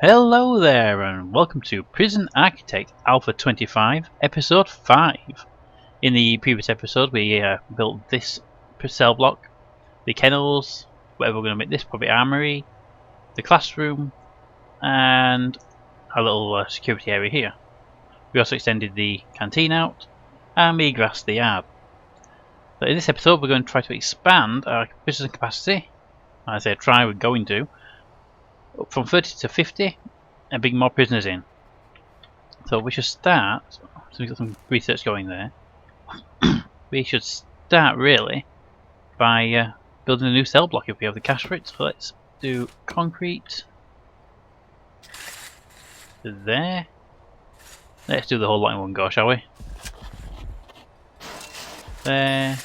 Hello there and welcome to Prison Architect Alpha 25 Episode 5. In the previous episode we built this cell block, the kennels, whatever we're going to make this, probably armory, the classroom and a little security area here. We also extended the canteen out and we grassed the yard. So in this episode we're going to try to expand our prison capacity. I say try, we're going to, up from 30 to 50 and bring more prisoners in. So we should start, so we've got some research going there, we should start really by building a new cell block if we have the cash for it. So let's do concrete to there. Let's do the whole lot in one go, shall we? There,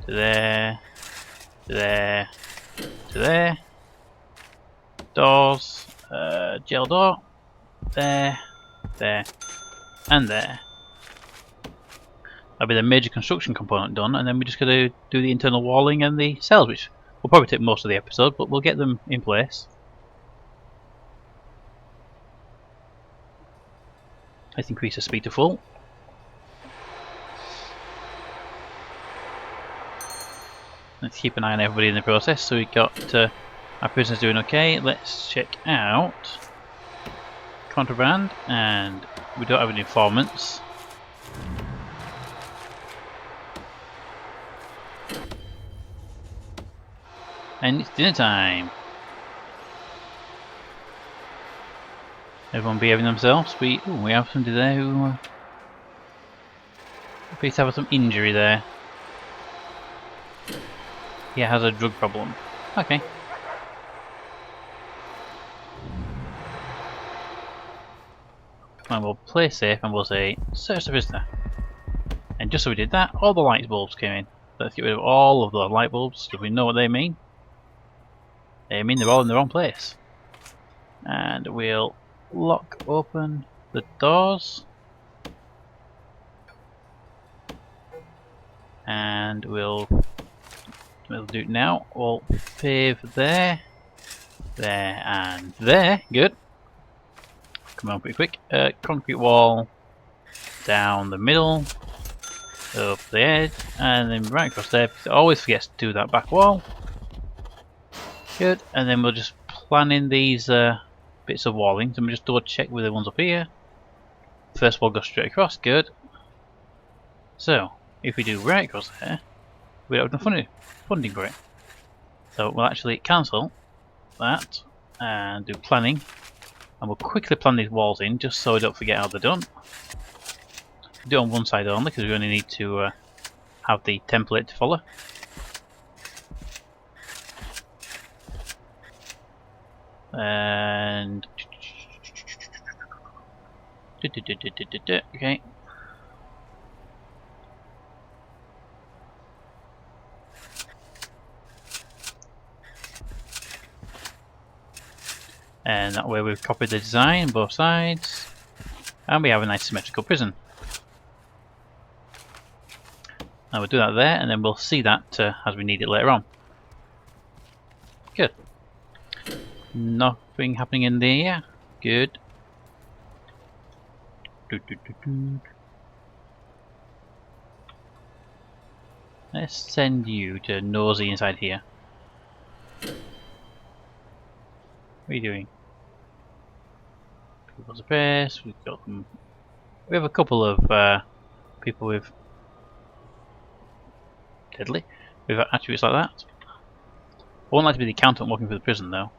to there, to there, to there. Doors, gel door, there, there, and there. That'll be the major construction component done, and then we're just going to do the internal walling and the cells, which will probably take most of the episode, but we'll get them in place. Let's increase the speed to full. Let's keep an eye on everybody in the process. So we've got our prisoners doing okay. Let's check out contraband, and we don't have any informants. And it's dinner time. Everyone behaving themselves. We have somebody there who appears to have some injury there. He has a drug problem. Okay. And we'll play safe and we'll say search the prisoner. And just so we did that, all the light bulbs came in. Let's get rid of all of the light bulbs so we know what they mean. They mean they're all in the wrong place. And we'll lock open the doors. And we'll do it now. We'll pave there, there and there. Good. Come on pretty quick. Concrete wall down the middle, up the edge, and then right across there. It always forgets to do that back wall. Good. And then we'll just plan in these bits of walling. So we'll just double check with the ones up here. First wall goes straight across. Good. So if we do right across there, we don't have enough funding for it. So we'll actually cancel that and do planning. And we'll quickly plan these walls in just so we don't forget how they're done. Do it on one side only because we only need to have the template to follow. And okay. And that way we've copied the design on both sides, and we have a nice symmetrical prison. Now we'll do that there, and then we'll see that as we need it later on. Good. Nothing happening in there. Good. Let's send you to nosy inside here. What are you doing? People's affairs. We've got them. We have a couple of people with deadly with attributes like that. I won't like to be the accountant working for the prison though.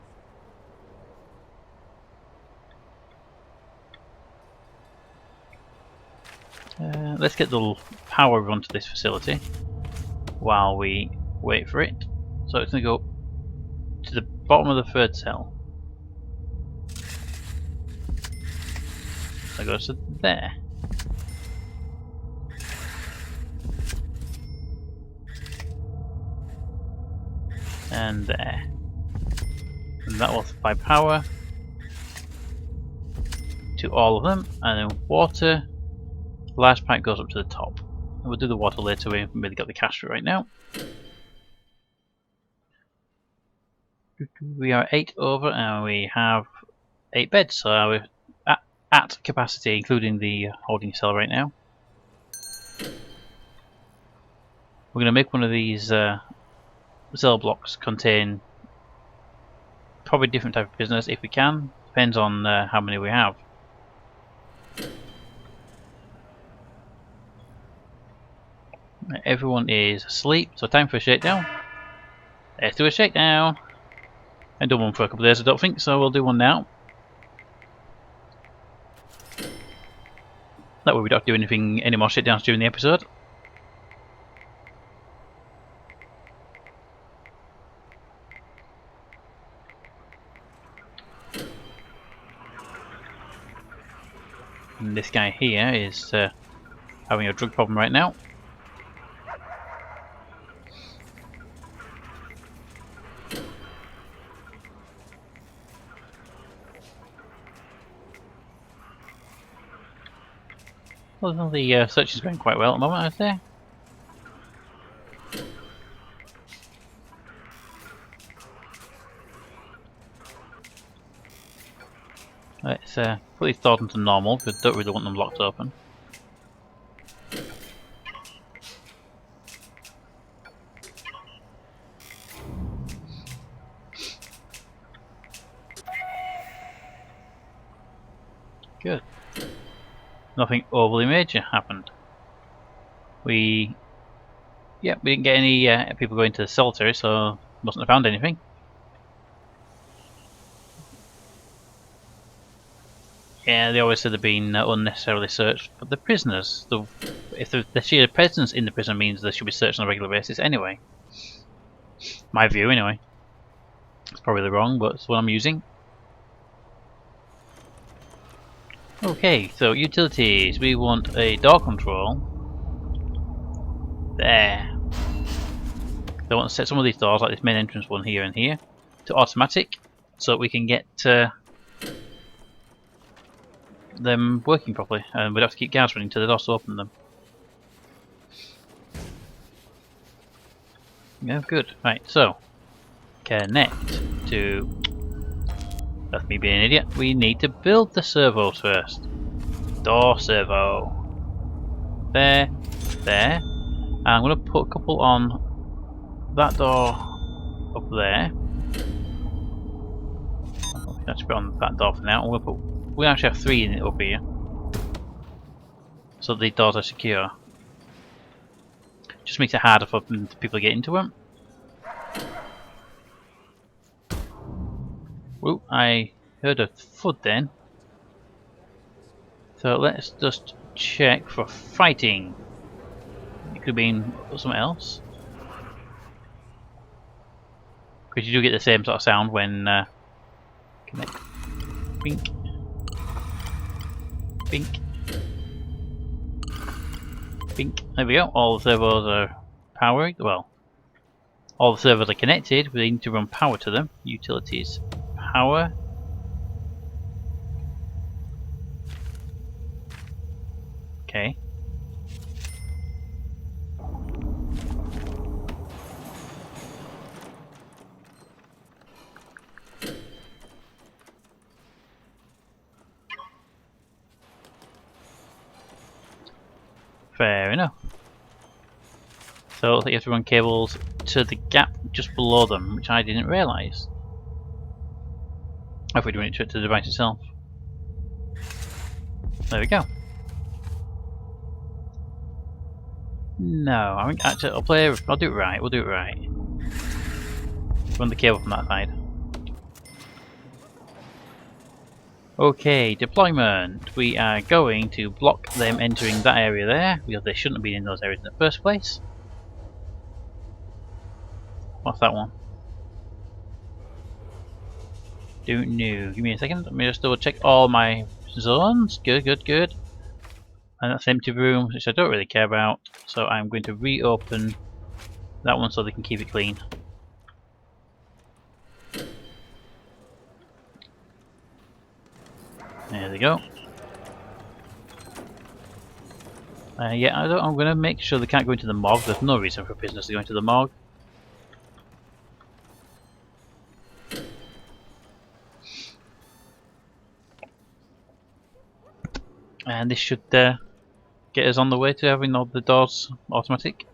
Let's get the power run to this facility while we wait for it. So it's going to go to the bottom of the third cell. So it goes to there. And there. And that will supply power to all of them. And then water. The last pipe goes up to the top. And we'll do the water later. We haven't really got the cash for it right now. We are 8 over and we have 8 beds, so we're at capacity, including the holding cell right now. We're going to make one of these cell blocks contain probably different type of prisoners if we can. Depends on how many we have. Everyone is asleep, so time for a shakedown. Let's do a shakedown. I haven't done one for a couple of days, I don't think, so we'll do one now. That way we don't have to do any more shakedowns during the episode. And this guy here is having a drug problem right now. Well, the search is going quite well at the moment, I'd say. Let's put these doors into normal, because I don't really want them locked open. Good. Nothing overly major happened. We didn't get any people going to the solitary, so mustn't have found anything. Yeah, they always said they've been unnecessarily searched, but the prisoners, if the sheer presence in the prison means they should be searched on a regular basis anyway. My view, anyway. It's probably wrong, but it's what I'm using. Okay, so utilities. We want a door control. There. So I want to set some of these doors, like this main entrance one here and here, to automatic, so that we can get them working properly, and we'd have to keep guards running to the doors to open them. Yeah, good. Right, so connect to. That's me being an idiot. We need to build the servos first. Door servo. There, there. And I'm going to put a couple on that door up there. Let's put on that door for now. We actually have 3 in it up here, so the doors are secure. Just makes it harder for people to get into them. Whoa, I heard a thud then. So let's just check for fighting. It could have been something else. Because you do get the same sort of sound when connect. Bink. Bink. Bink. There we go. All the servos are powered. Well, all the servos are connected. We need to run power to them. Utilities. Power. Okay. Fair enough. So you have to run cables to the gap just below them, which I didn't realise. I thought we'd run it to the device itself. There we go. No, I mean, actually, I'll do it right. We'll do it right. Run the cable from that side. Okay, deployment. We are going to block them entering that area there, because they shouldn't have been in those areas in the first place. What's that one? Don't know. Give me a second. Let me just double check all my zones. Good, good, good. And that's empty rooms, which I don't really care about. So I'm going to reopen that one so they can keep it clean. There they go. Yeah, I'm going to make sure they can't go into the morgue. There's no reason for prisoners to go into the morgue. And this should get us on the way to having all the doors automatic.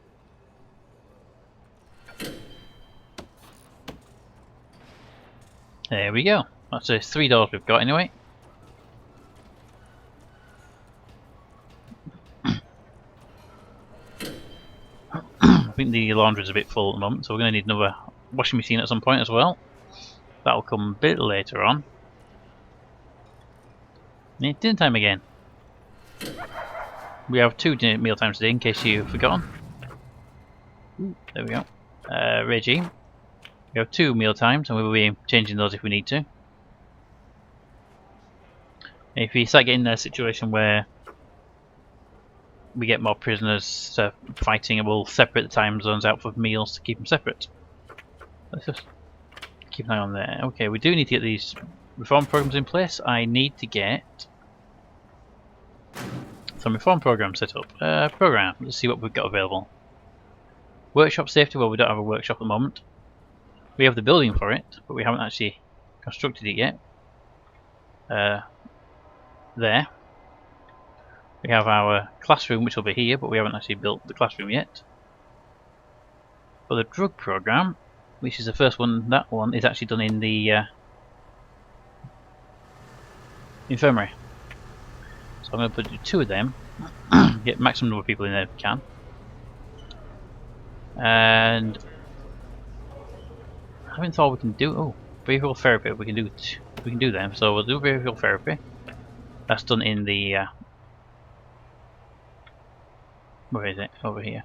There we go. That's 3 doors we've got anyway. I think the laundry's a bit full at the moment, so we're going to need another washing machine at some point as well. That'll come a bit later on. It's dinner time again. We have 2 meal times today in case you've forgotten. There we go. Regime. We have 2 meal times and we will be changing those if we need to. If we start getting a situation where we get more prisoners fighting, and we'll separate the time zones out for meals to keep them separate. Let's just keep an eye on there. Okay, we do need to get these reform programs in place. I need to get some reform programs set up. Program, let's see what we've got available. Workshop safety, well we don't have a workshop at the moment. We have the building for it, but we haven't actually constructed it yet. There. We have our classroom, which will be here, but we haven't actually built the classroom yet. For the drug program, which is the first one, that one is actually done in the infirmary. So I'm going to put 2 of them, get maximum number of people in there if we can. And I haven't thought we can do. Oh, behavioral therapy. We can do them. So we'll do behavioral therapy. That's done in the. Where is it? Over here.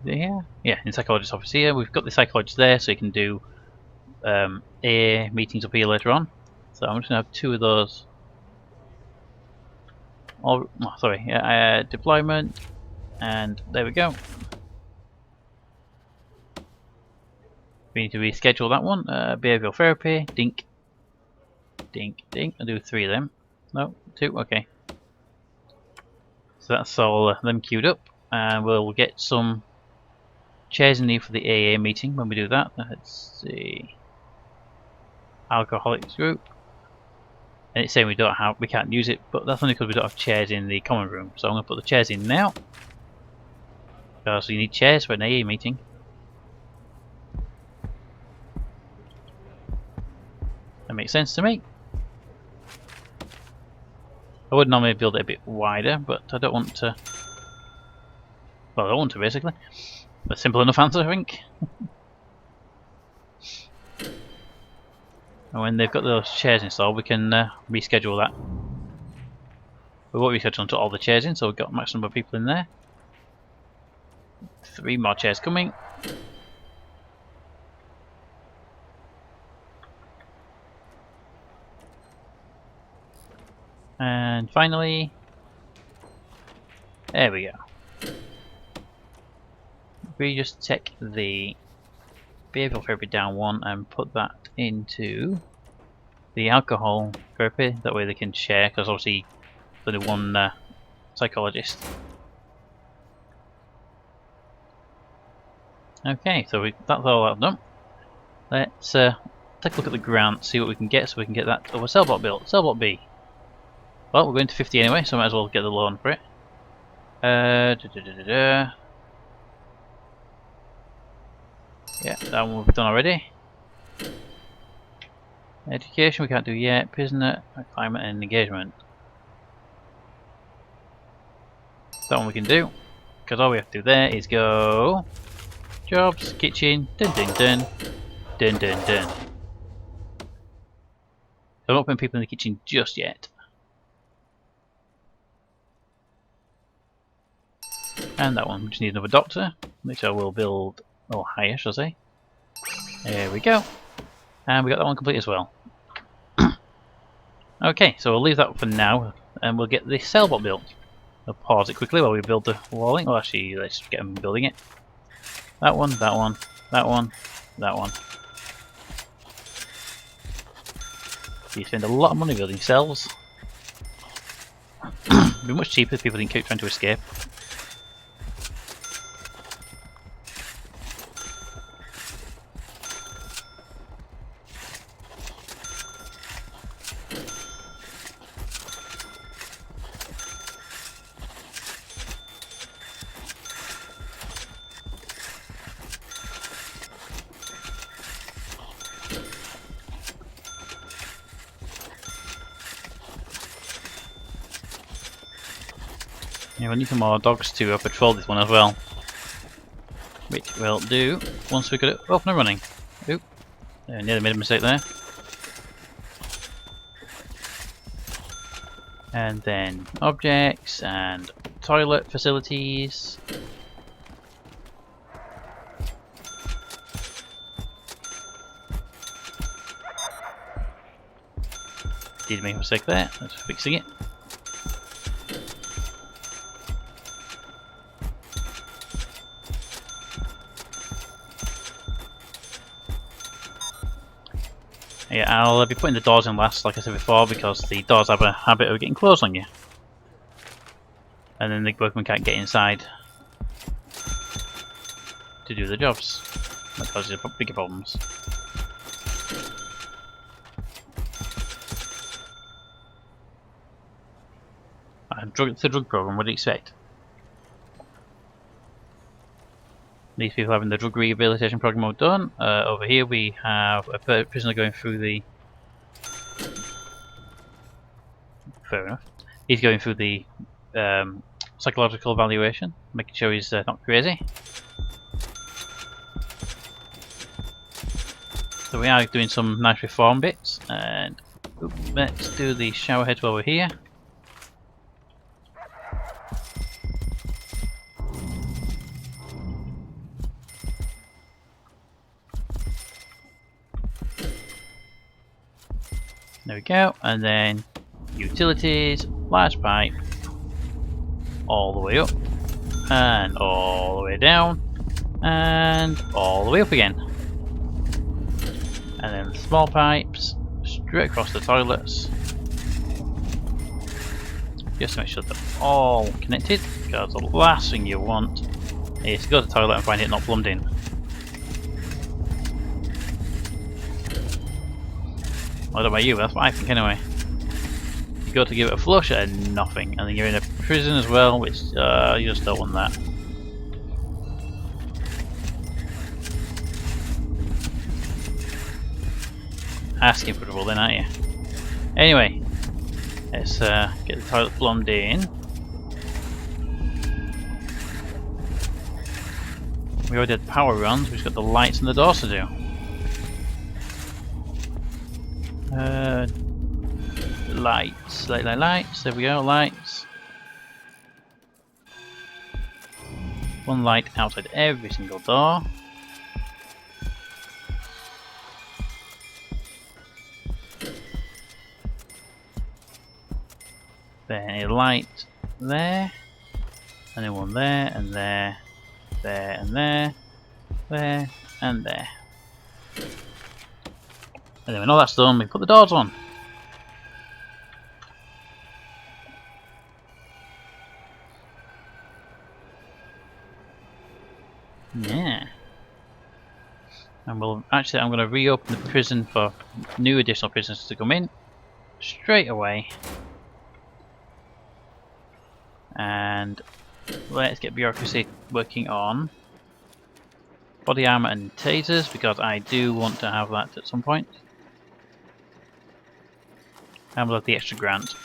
Is it here? Yeah, in the psychologist's office here. We've got the psychologist there, so you can do AA meetings up here later on. So I'm just going to have 2 of those. Oh, sorry. Yeah, deployment, and there we go. We need to reschedule that one. Behavioral therapy. Dink. Dink. Dink. I'll do 3 of them. No, 2. Okay. So that's all them queued up, and we'll get some chairs in there for the AA meeting when we do that. Let's see. Alcoholics group. And it's saying we can't use it, but that's only because we don't have chairs in the common room. So I'm going to put the chairs in now. So you need chairs for an AA meeting. That makes sense to me. I would normally build it a bit wider, but I don't want to. Well, I don't want to basically. A simple enough answer, I think. And when they've got those chairs installed, we can reschedule that. We won't reschedule until all the chairs in, so we've got a maximum number of people in there. 3 more chairs coming. And finally, there we go. We just take the behavioral therapy down 1 and put that into the alcohol therapy. That way they can share, because obviously there's only 1 psychologist. Okay, so that's all I've done. Let's take a look at the grant, see what we can get, so we can get that over cell block built. Cell block B. Well, we're going to 50 anyway, so I might as well get the loan for it. Yeah, that one we've done already. Education we can't do yet. Prisoner, climate and engagement. That one we can do, because all we have to do there is go jobs, kitchen, dun dun dun, dun dun dun. So I'm not putting people in the kitchen just yet. And that one, we just need another doctor, which I will build, or hire, shall I say. There we go. And we got that one complete as well. Okay, so we'll leave that for now, and we'll get the cell block built. I'll pause it quickly while we build the walling. Well, actually, let's get them building it. That one, that one, that one, that one. You spend a lot of money building cells. It'd be much cheaper if people didn't keep trying to escape. Yeah, we need some more dogs to patrol this one as well. Which we'll do once we get it up and running. Oop, nearly made a mistake there. And then objects and toilet facilities. Did make a mistake there, let's fixing it. Yeah, I'll be putting the doors in last, like I said before, because the doors have a habit of getting closed on you. And then the workmen can't get inside to do the jobs. That causes bigger problems. It's a drug program, what do you expect? These people having the drug rehabilitation program all done. Over here we have a prisoner going through the... Fair enough. He's going through the psychological evaluation, making sure he's not crazy. So we are doing some nice reform bits, and let's do the shower heads while we're here. There we go, and then utilities, large pipe, all the way up, and all the way down, and all the way up again. And then small pipes, straight across the toilets, just to make sure they're all connected, because the last thing you want is to go to the toilet and find it not plumbed in. I don't know about you, but that's what I think anyway. You go to give it a flush and nothing, and then you're in a prison as well, which you just don't want that. Asking for trouble then, aren't you? Anyway, let's get the toilet plumbed in. We already had power runs, we've got the lights and the doors to do. Lights, lights, there we go, lights. One light outside every single door. Then a light there, and then one there, and there, there, and there, there, and there. And then when all that's done, we put the doors on. Yeah. And we'll actually, I'm going to reopen the prison for new additional prisoners to come in straight away. And let's get bureaucracy working on body armor and tasers, because I do want to have that at some point. And we'll have the extra grant.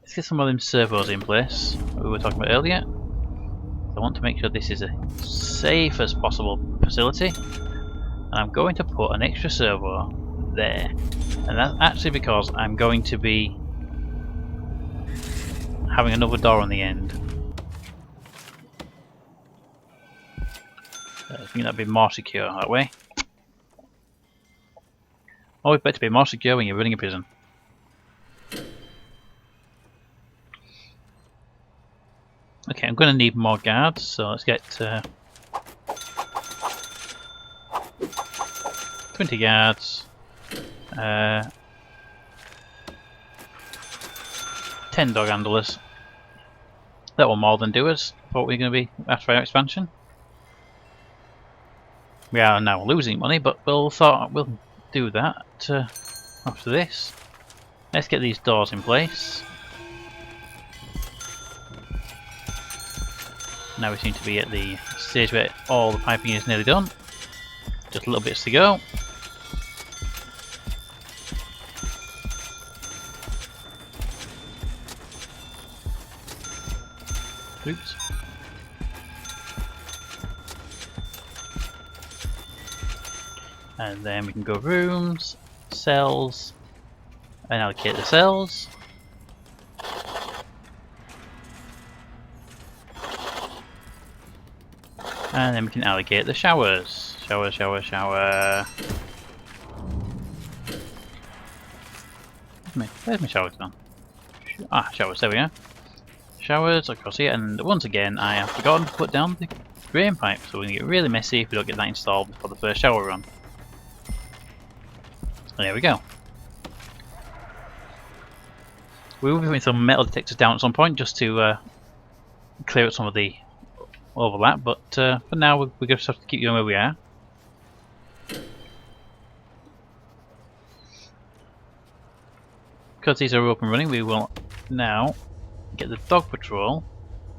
Let's get some of them servos in place we were talking about earlier. I want to make sure this is as safe as possible facility, and I'm going to put an extra servo there, and that's actually because I'm going to be having another door on the end. I think that'd be more secure that way. Always better to be more secure when you're running a prison. Okay, I'm going to need more guards, so let's get 20 guards, 10 dog handlers. That will more than do us for what we're going to be after our expansion. We are now losing money, but we'll do that after this. Let's get these doors in place. Now we seem to be at the stage where all the piping is nearly done. Just little bits to go. Oops. And then we can go rooms, cells, and allocate the cells. And then we can allocate the showers. Shower, shower, shower. Where's my showers gone? Ah, showers, there we are. Showers across here, and once again I have forgotten to put down the drain pipe, so we're going to get really messy if we don't get that installed before the first shower run. There we go. We will be putting some metal detectors down at some point just to clear up some of the overlap, but for now we just have to keep going where we are. Because these are up and running, we will now get the dog patrol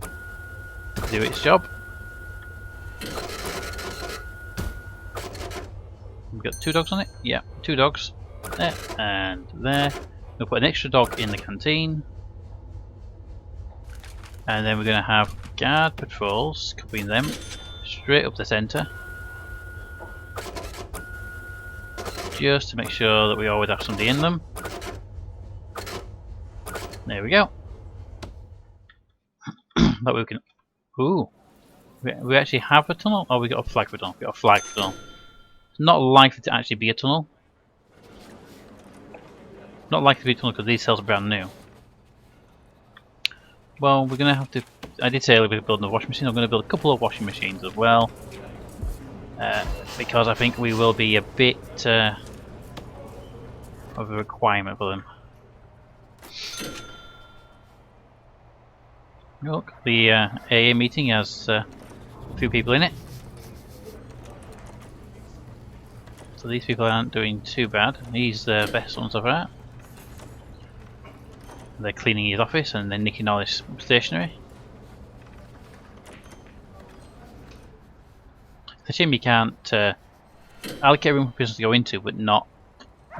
to do its job. We've got 2 dogs on it? Yeah, 2 dogs. There and there. We'll put an extra dog in the canteen. And then we're going to have guard patrols, copying them straight up the centre. Just to make sure that we always have somebody in them. There we go. That we can. Ooh. We actually have a tunnel? Oh, we got a flag for a tunnel. We got a flag for a tunnel. It's not likely to actually be a tunnel. Not likely to be a tunnel because these cells are brand new. Well, we're going to have to. I did say earlier we're building a washing machine. I'm going to build a couple of washing machines as well. Because I think we will be a bit of a requirement for them. Look, the AA meeting has a few people in it. So these people aren't doing too bad. He's the best one so far. They're cleaning his office and they're nicking all his stationery. It's a shame you can't allocate a room for prisoners to go into, but not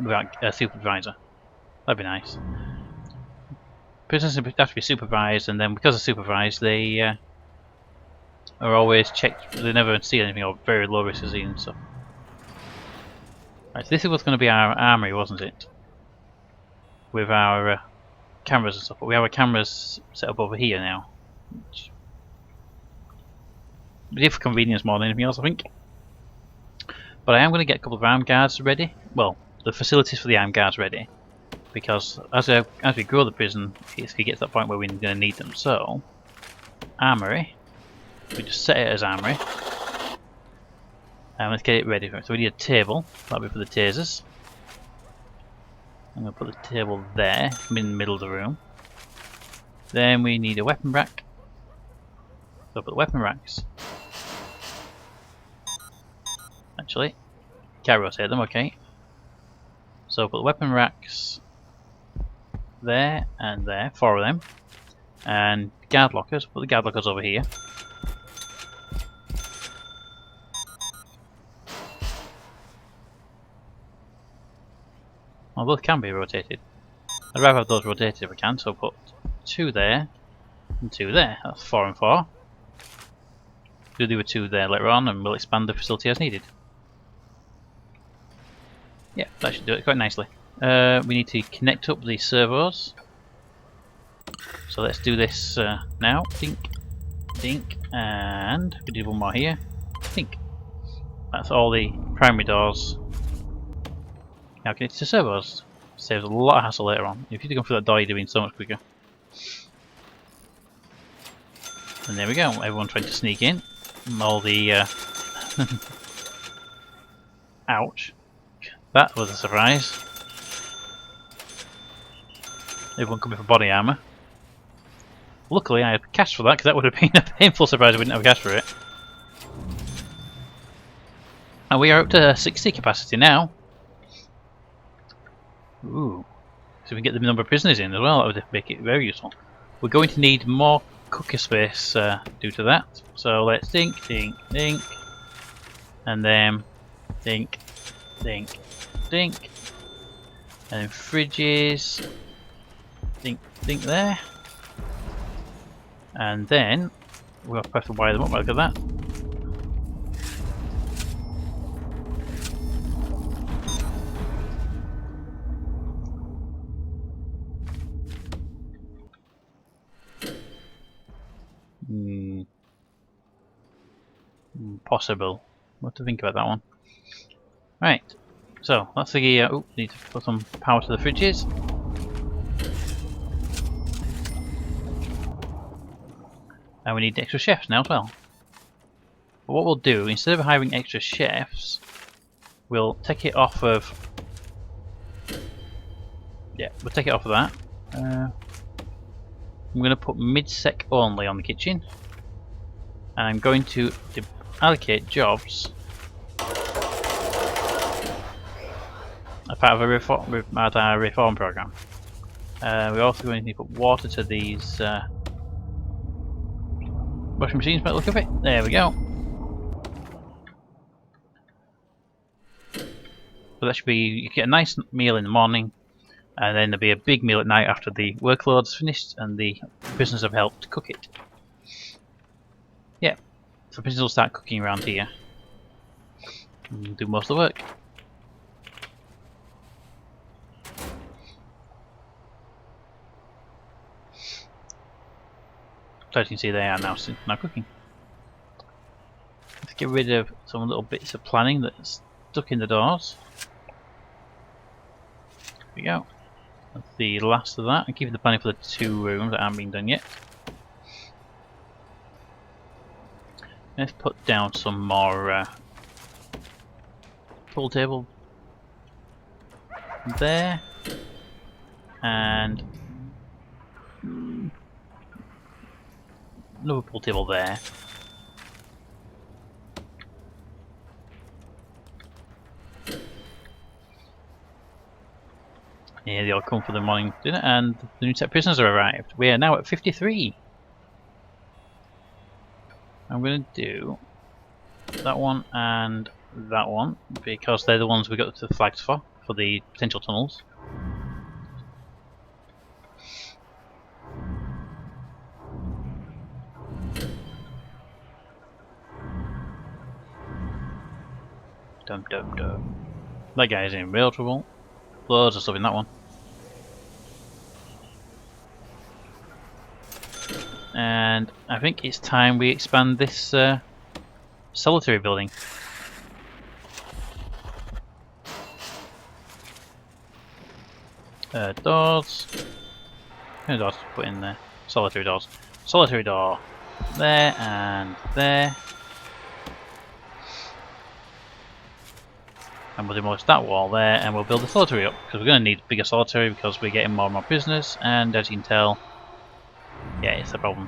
without a supervisor. That'd be nice. Prisoners have to be supervised, and then because they're supervised, they are always checked. They never see anything or very low risk disease and stuff. Right, so this is what's going to be our armory, wasn't it? With our cameras and stuff. But we have our cameras set up over here now. We did for convenience more than anything else, I think. But I am going to get a couple of armed guards ready. Well, the facilities for the armed guards ready. Because as we grow the prison, it gets to that point where we're going to need them. So, armory. We just set it as armory. And let's get it ready for it. So we need a table. That'll be for the tasers. I'm going to put the table there, in the middle of the room. Then we need a weapon rack. So I'll put the weapon racks. Actually, can't rotate them, okay. So I'll put the weapon racks there and there, 4 of them. And guard lockers, put the guard lockers over here. Well, those can be rotated. I'd rather have those rotated if I can, so I'll put 2 there and 2 there. That's 4 and 4. We'll do a 2 there later on and we'll expand the facility as needed. Yeah, that should do it quite nicely. We need to connect up the servos. So let's do this now. Dink, dink, and we do one more here. Dink. That's all the primary doors. Now connected to servos. Saves a lot of hassle later on. If you go through that door, you're doing so much quicker. And there we go. Everyone trying to sneak in. All the ouch. That was a surprise. Everyone coming for body armour. Luckily I had cash for that, because that would have been a painful surprise if we didn't have cash for it. And we are up to 60 capacity now. Ooh. So we can get the number of prisoners in as well, that would make it very useful. We're going to need more cooker space due to that. So let's dink, dink, dink, and then dink, dink, dink, and then fridges, dink, dink there, and then we'll have to wire them up. Look at that. Possible. What to think about that one? Right. So that's the oh, need to put some power to the fridges. And we need extra chefs now as well. But what we'll do, instead of hiring extra chefs, we'll take it off of... Yeah, we'll take it off of that. I'm going to put mid-sec only on the kitchen. And I'm going to allocate jobs as part of a reform program. We're also going to need to put water to these washing machines by the look of it. There we go. So that should be, you get a nice meal in the morning, and then there'll be a big meal at night after the workload's finished and the prisoners have helped cook it. Yeah, so prisoners will start cooking around here and do most of the work. So as you can see, they are now cooking. Let's get rid of some little bits of planning that's stuck in the doors. There we go. That's the last of that. I'm keeping the planning for the 2 rooms that haven't been done yet. Let's put down some more pool table there, and another pool table there. Yeah, they all come for the morning dinner, and the new set of prisoners have arrived. We are now at 53. I'm going to do that one and that one because they're the ones we got the flags for the potential tunnels. Dum dum dum. That guy is in real trouble. Loads of stuff in that one. And I think it's time we expand this solitary building. Doors. How many doors to put in there? Solitary doors. Solitary door. There and there. And we'll demolish that wall there, and we'll build the solitary up, because we're going to need bigger solitary because we're getting more and more prisoners, and as you can tell, yeah, it's a problem.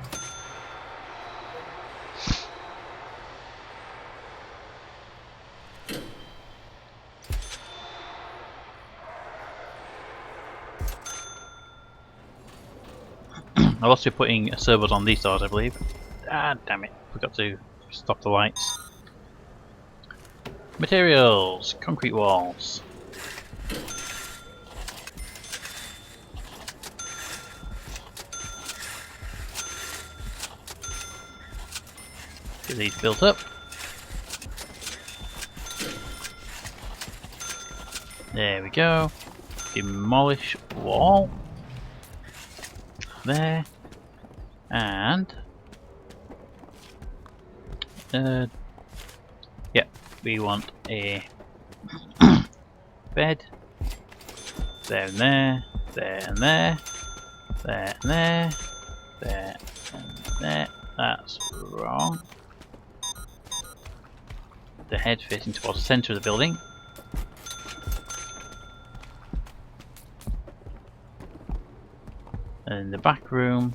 I'll also be putting servos on these doors, I believe. Ah, damn it, forgot to stop the lights. Materials, concrete walls. Get these built up. There we go. Demolish wall. There. And yeah, we want a bed. There and there, there and there, there and there, there and there. That's wrong. The head facing towards the centre of the building. And in the back room,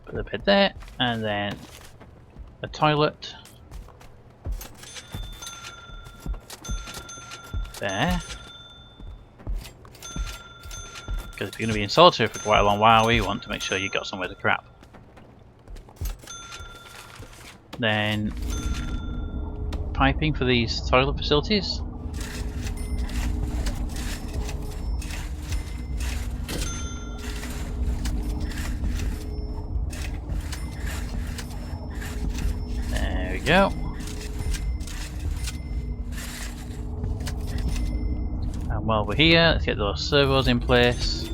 put the bed there, and then a toilet there. Because if you're going to be in solitary for quite a long while, we want to make sure you got somewhere to crap. Then piping for these toilet facilities. There we go. And while we're here, let's get those servos in place.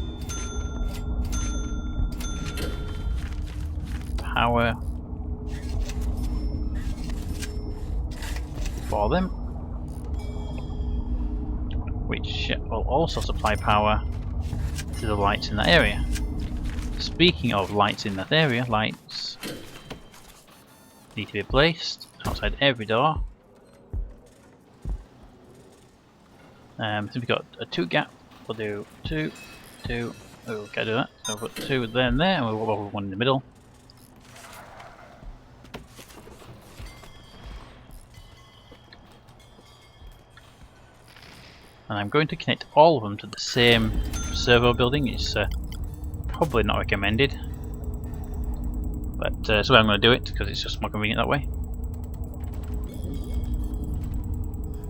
Power for them, which will also supply power to the lights in that area. Speaking of lights in that area, lights need to be placed outside every door. So we've got a 2 gap, we'll do 2, 2, oh, can't do that, so we'll put 2 there and there, and we'll put 1 in the middle. And I'm going to connect all of them to the same servo building. It's probably not recommended, but so I'm going to do it because it's just more convenient that way.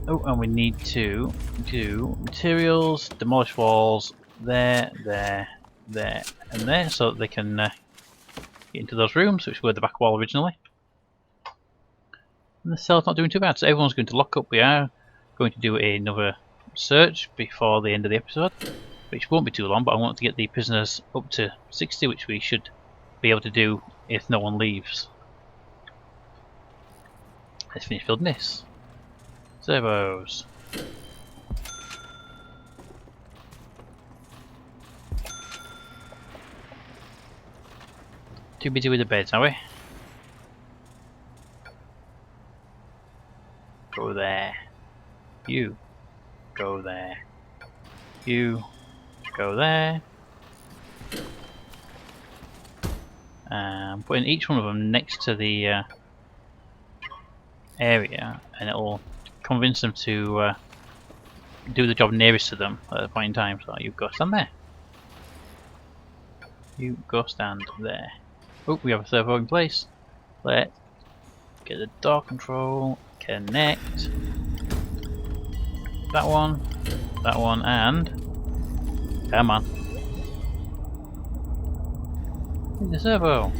Oh, and we need to do materials, demolish walls there, there, there, and there, so that they can get into those rooms, which were the back wall originally. And the cell's not doing too bad, so everyone's going to lock up. We are going to do another search before the end of the episode, which won't be too long, but I want to get the prisoners up to 60, which we should be able to do if no one leaves. Let's finish building this. Servos. Too busy with the beds, are we? Go there. You. Go there. You. Go there. Putting each one of them next to the area, and it'll convince them to do the job nearest to them at a point in time. So you go stand there. You go stand there. Oh, we have a servo in place. Let's get the door control, connect that one, and come on. The servo.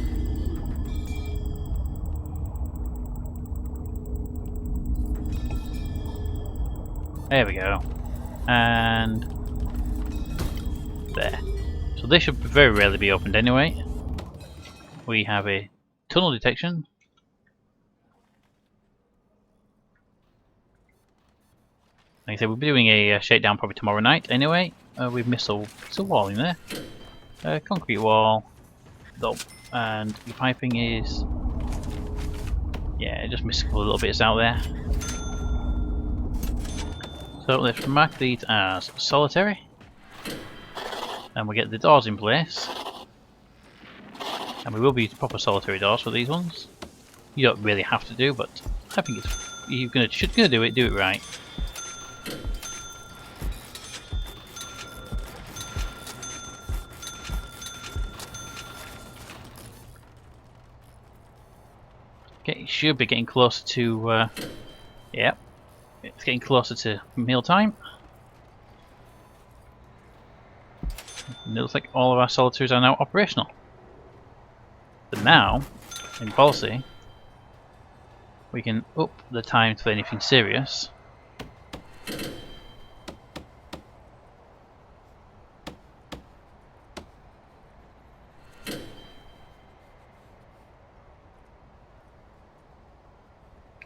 There we go. And there. So they should very rarely be opened anyway. We have a tunnel detection. Like I said, we'll be doing a shakedown probably tomorrow night anyway. We've missed a wall in there. Concrete wall. And the piping is... yeah, just missed a couple of little bits out there. So let's mark these as solitary. And we get the doors in place. And we will be using proper solitary doors for these ones. You don't really have to do, but I think it's, you're gonna do it right. Okay, it should be getting closer to yep. It's getting closer to meal time. And it looks like all of our solitaries are now operational. But now, in policy, we can up the time for anything serious.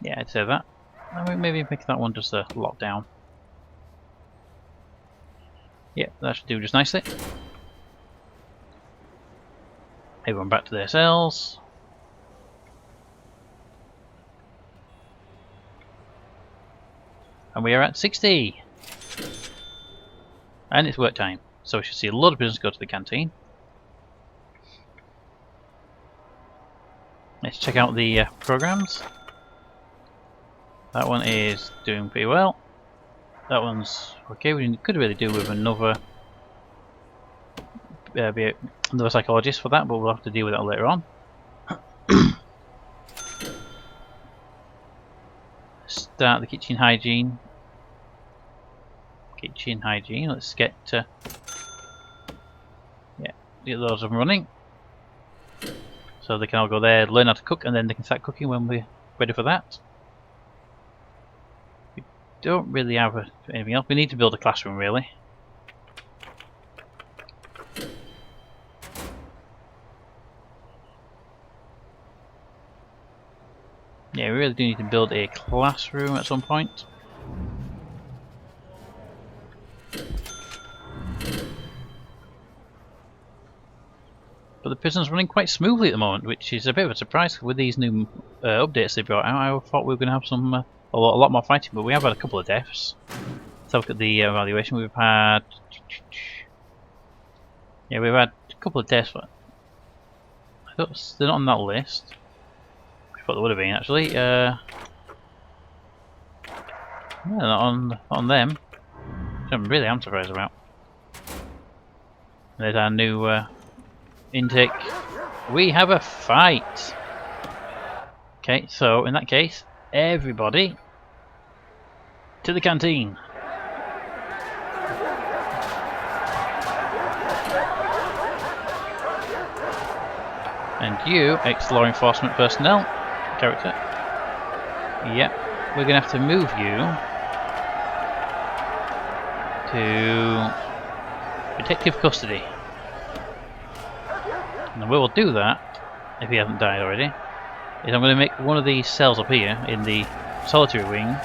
Yeah, I'd say that. Maybe make that one just a lockdown. Yep, that should do just nicely. Everyone back to their cells. And we are at 60! And it's work time, so we should see a lot of prisoners go to the canteen. Let's check out the programs. That one is doing pretty well. That one's okay. We could really do with another psychologist for that, but we'll have to deal with that later on. start the kitchen hygiene. Kitchen hygiene. Let's get those up and running. So they can all go there, learn how to cook, and then they can start cooking when we're ready for that. We don't really have anything else. We need to build a classroom, really. Yeah, we really do need to build a classroom at some point. But the prison's running quite smoothly at the moment, which is a bit of a surprise with these new updates they brought out. I thought we were going to have some a lot more fighting, but we have had a couple of deaths. Let's have a look at the evaluation. We've had we've had a couple of deaths, but they're not on that list. I thought they would have been actually. Yeah, not on them. Which I'm really surprised about. There's our new intake. We have a fight. Okay, so in that case, everybody to the canteen. And you, ex-law enforcement personnel character. Yep, we're gonna have to move you to protective custody. And we will do that, if he hasn't died already, is I'm going to make one of these cells up here in the solitary wing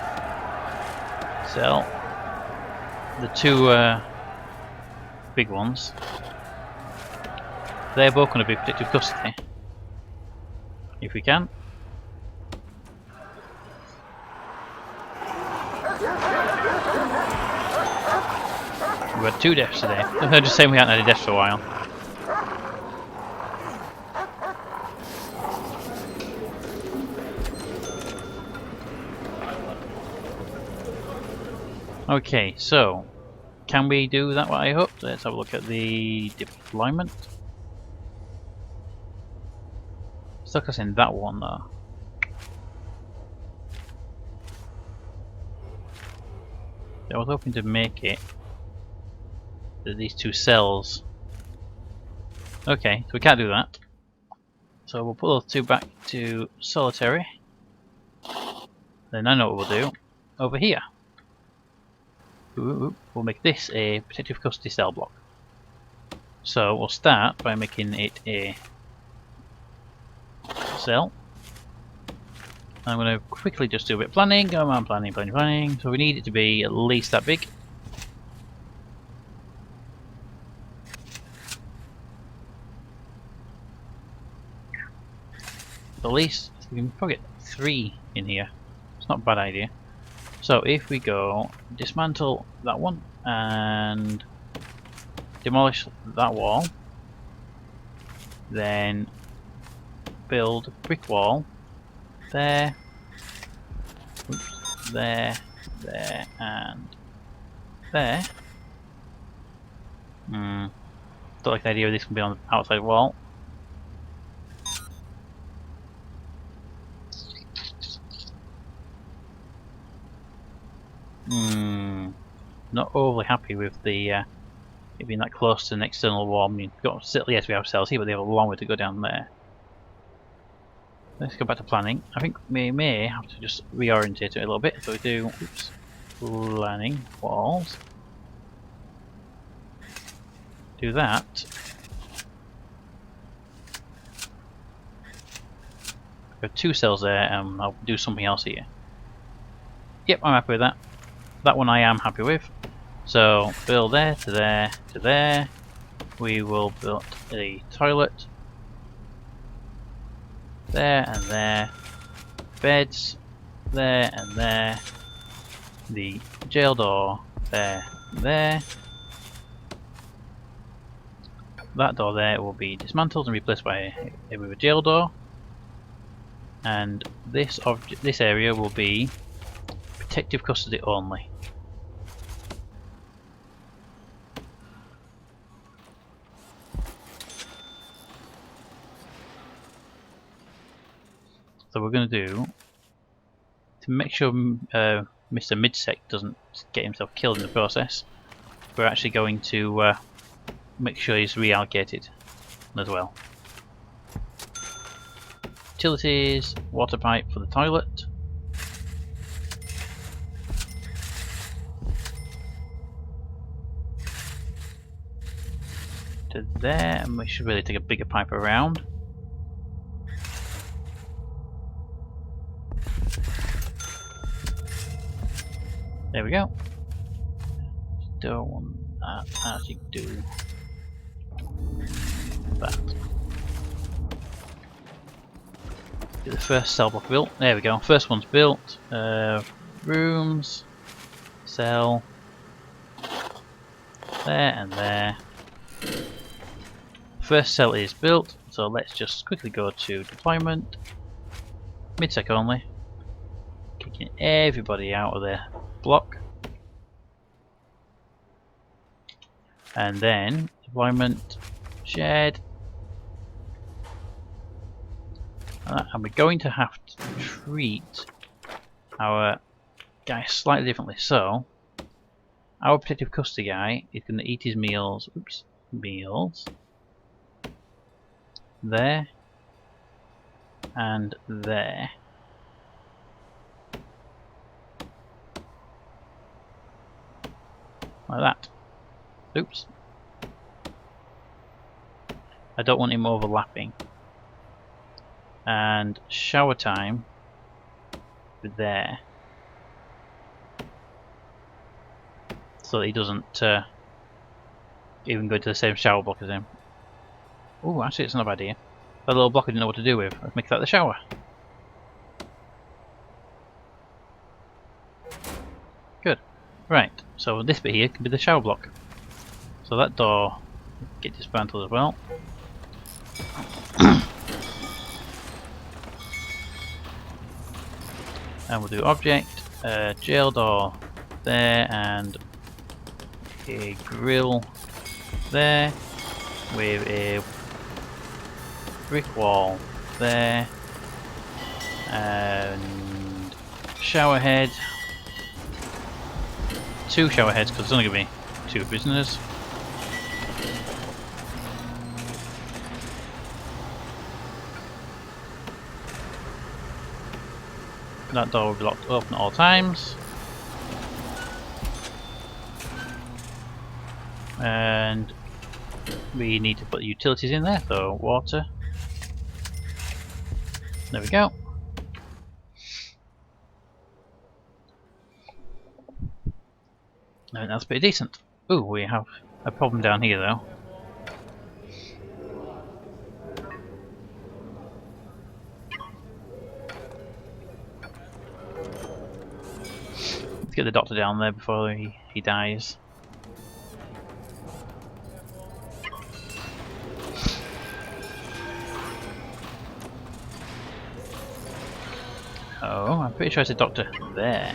cell, the two big ones, they're both going to be protective custody, if we can. We had 2 deaths today. I'm just saying we hadn't had any deaths for a while. Okay, so can we do that? What I hope. Let's have a look at the deployment. Stuck us in that one though. I was hoping to make it these 2 cells. Okay, so we can't do that. So we'll put those 2 back to solitary. Then I know what we'll do over here. We'll make this a protective custody cell block. So we'll start by making it a cell. I'm going to quickly just do a bit of planning. Come on, planning. So we need it to be at least that big. At least we can probably get 3 in here. It's not a bad idea. So if we go dismantle that one and demolish that wall, then build a brick wall there, there, and there. Don't like the idea of this can be on the outside wall. Not overly happy with the it being that close to an external wall. I mean, yes, we have cells here, but they have a long way to go down there. Let's go back to planning. I think we may have to just reorientate it a little bit. So we do planning walls. Do that. We have 2 cells there, and I'll do something else here. Yep, I'm happy with that. That one I am happy with. So build there to there to there. We will build a toilet there and there. Beds there and there. The jail door there and there. That door there will be dismantled and replaced by with a jail door. And this area will be protective custody only. So we're going to do to make sure Mr. Midsec doesn't get himself killed in the process, we're actually going to make sure he's reallocated as well. Utilities, water pipe for the toilet. To there, and we should really take a bigger pipe around. There we go. Don't want that. Actually, do that. Get the first cell block built. There we go. First one's built. Rooms, cell, there and there. First cell is built, so let's just quickly go to deployment. Midsec only. Kicking everybody out of their block. And then deployment, shared. And we're going to have to treat our guy slightly differently. So, our protective custody guy is going to eat his meals. Oops, meals. There. And there. Like that. Oops. I don't want him overlapping. And shower time there, so that he doesn't even go to the same shower block as him. Oh, actually, it's not a bad idea. That little block I didn't know what to do with. Let's make that the shower. Good. Right. So this bit here can be the shower block. So that door get dismantled as well. And we'll do object, jail door there, and a grill there, with a brick wall there, and shower head, 2 shower heads because there's only going to be 2 prisoners. That door will be locked open at all times. And we need to put the utilities in there, so water. There we go. And that's pretty decent. Ooh, we have a problem down here though. Let's get the doctor down there before he dies. Oh, I'm pretty sure it's a doctor there.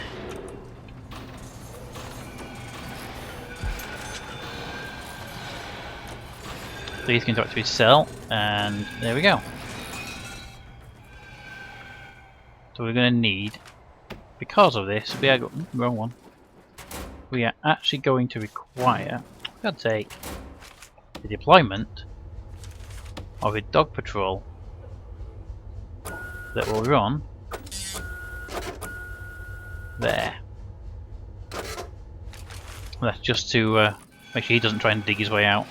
So he's going to talk to his cell, and there we go. So we're going to need, because of this, we are wrong one. We are actually going to require, for God's sake, the deployment of a dog patrol that will run there. That's just to make sure he doesn't try and dig his way out.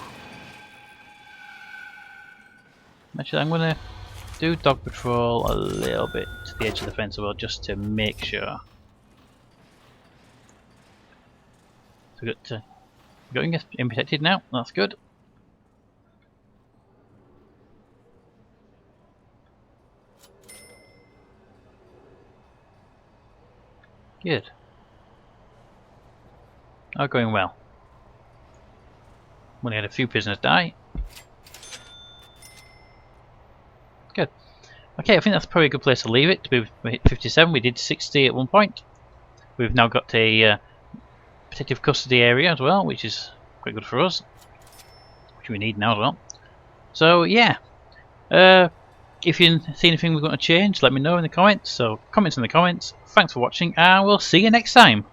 Actually, I'm going to do dog patrol a little bit to the edge of the fence as well, just to make sure. So we got going unprotected now. That's good. Good. All going well. We only had a few prisoners die. Good. Okay, I think that's probably a good place to leave it. We hit 57. We did 60 at one point. We've now got a protective custody area as well, which is quite good for us, which we need now as well. So yeah, If you see anything we're going to change, let me know in the comments. So comments in the comments. Thanks for watching, and we'll see you next time.